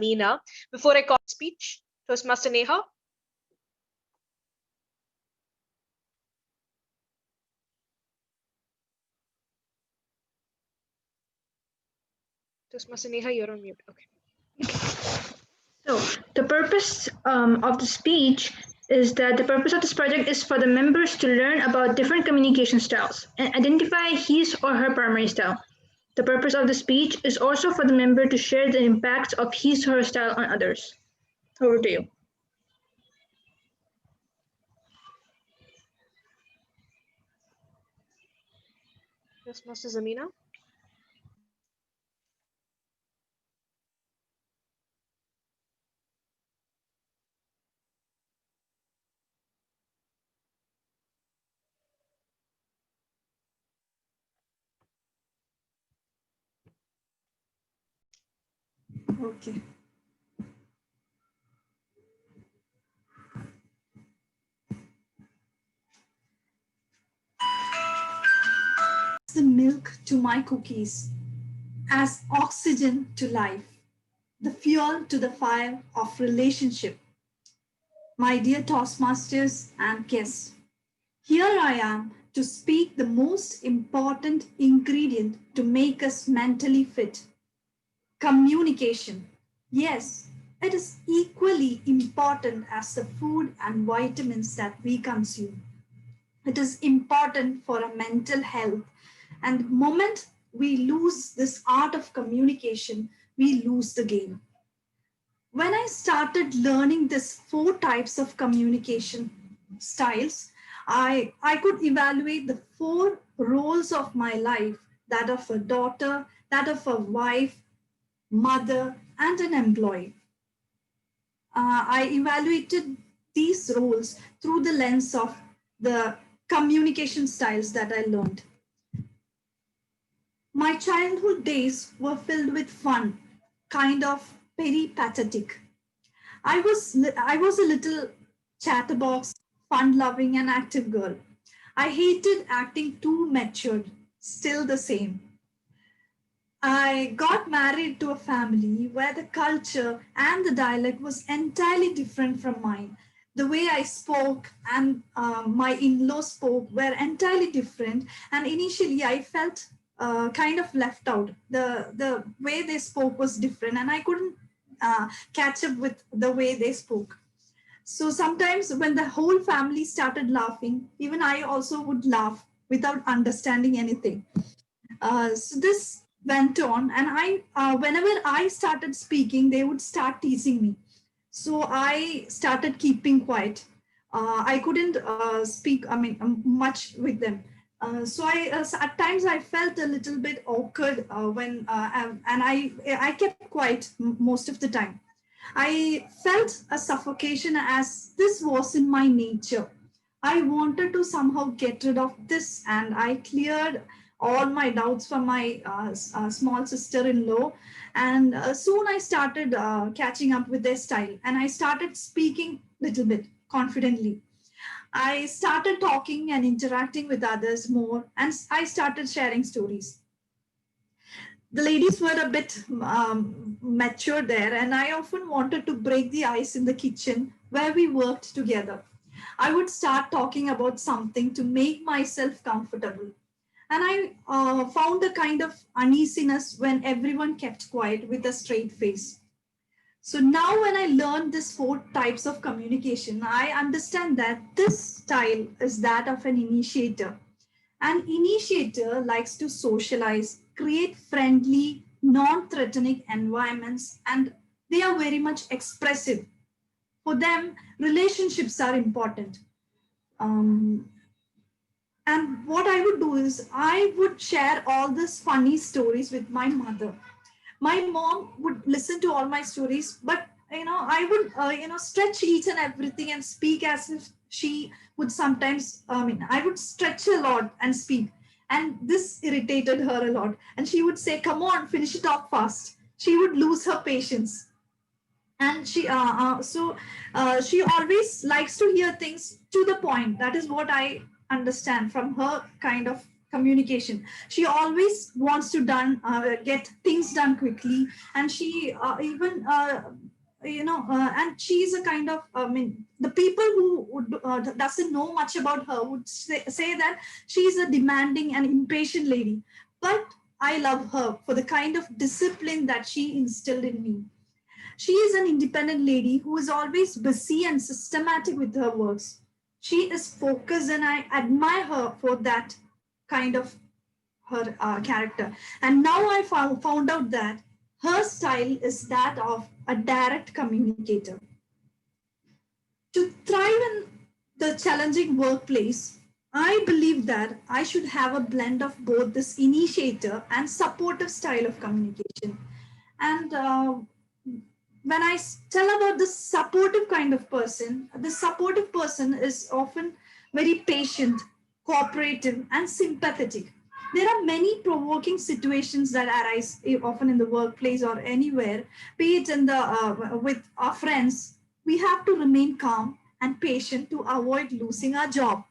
Zameena. Before I call speech, Toastmaster Neha. Toastmaster Neha, you're on mute. Okay. So the purpose of the speech is that the purpose of this project is for the members to learn about different communication styles and identify his or her primary style. The purpose of the speech is also for the member to share the impacts of his or her style on others. Over to you. Toastmaster Zameena. Okay. The milk to my cookies, as oxygen to life, the fuel to the fire of relationship. My dear Toastmasters and guests, here I am to speak the most important ingredient to make us mentally fit: communication. Yes, it is equally important as the food and vitamins that we consume. It is important for our mental health. And the moment we lose this art of communication, we lose the game. When I started learning these 4 types of communication styles, I could evaluate the 4 roles of my life: that of a daughter, that of a wife, mother, and an employee. I evaluated these roles through the lens of the communication styles that I learned. My childhood days were filled with fun, kind of peripatetic. I was a little chatterbox, fun-loving and active girl. I hated acting too matured, still the same. I got married to a family where the culture and the dialect was entirely different from mine. The way I spoke and my in-laws spoke were entirely different, and initially I felt kind of left out. The way they spoke was different, and I couldn't catch up with the way they spoke. So sometimes when the whole family started laughing, even I also would laugh without understanding anything. So this went on, and whenever I started speaking, they would start teasing me. So I started keeping quiet. I couldn't speak, much with them. At times I felt a little bit awkward and I kept quiet most of the time. I felt a suffocation as this was in my nature. I wanted to somehow get rid of this, and I cleared all my doubts from my small sister-in-law. And soon I started catching up with their style, and I started speaking a little bit confidently. I started talking and interacting with others more, and I started sharing stories. The ladies were a bit mature there, and I often wanted to break the ice in the kitchen where we worked together. I would start talking about something to make myself comfortable. And I found a kind of uneasiness when everyone kept quiet with a straight face. So now, when I learned these 4 types of communication, I understand that this style is that of an initiator. An initiator likes to socialize, create friendly, non-threatening environments, and they are very much expressive. For them, relationships are important. Um, and what I would do is I would share all these funny stories with my mother. My mom would listen to all my stories, but I would stretch each and everything and speak as if she would sometimes. I would stretch a lot and speak, and this irritated her a lot. And she would say, "Come on, finish it off fast." She would lose her patience, and she always likes to hear things to the point. That is what I understand from her kind of communication. She always wants to get things done quickly, and she even and she's a kind of, I mean, the people who doesn't know much about her would say that she's a demanding and impatient lady. But I love her for the kind of discipline that she instilled in me. She is an independent lady who is always busy and systematic with her works. She is focused, and I admire her for that kind of her character. And now I found out that her style is that of a direct communicator. To thrive in the challenging workplace, I believe that I should have a blend of both this initiator and supportive style of communication. And when I tell about the supportive kind of person, the supportive person is often very patient, cooperative, and sympathetic. There are many provoking situations that arise often in the workplace or anywhere, be it in the with our friends. We have to remain calm and patient to avoid losing our job,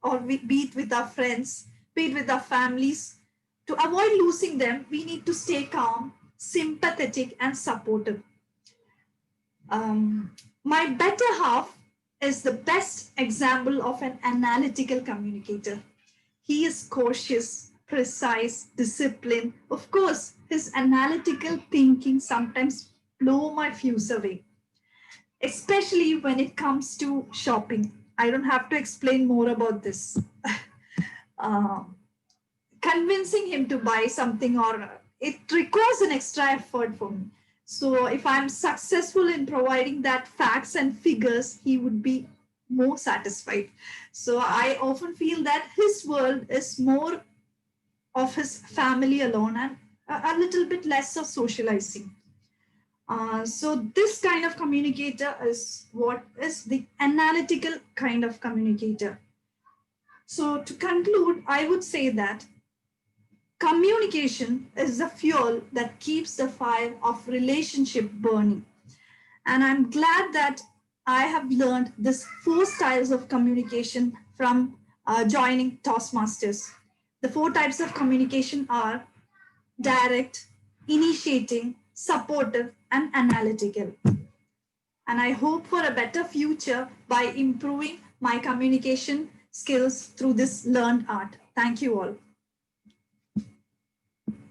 or be it with our friends, be it with our families. To avoid losing them, we need to stay calm, sympathetic, and supportive. My better half is the best example of an analytical communicator. He is cautious, precise, disciplined. Of course, his analytical thinking sometimes blow my fuse away, especially when it comes to shopping. I don't have to explain more about this. Convincing him to buy something, or it requires an extra effort for me. So if I'm successful in providing that facts and figures, he would be more satisfied. So I often feel that his world is more of his family alone, and a little bit less of socializing. So this kind of communicator is what is the analytical kind of communicator. So to conclude, I would say that communication is the fuel that keeps the fire of relationship burning. And I'm glad that I have learned these 4 styles of communication from joining Toastmasters. The 4 types of communication are direct, initiating, supportive, and analytical. And I hope for a better future by improving my communication skills through this learned art. Thank you all.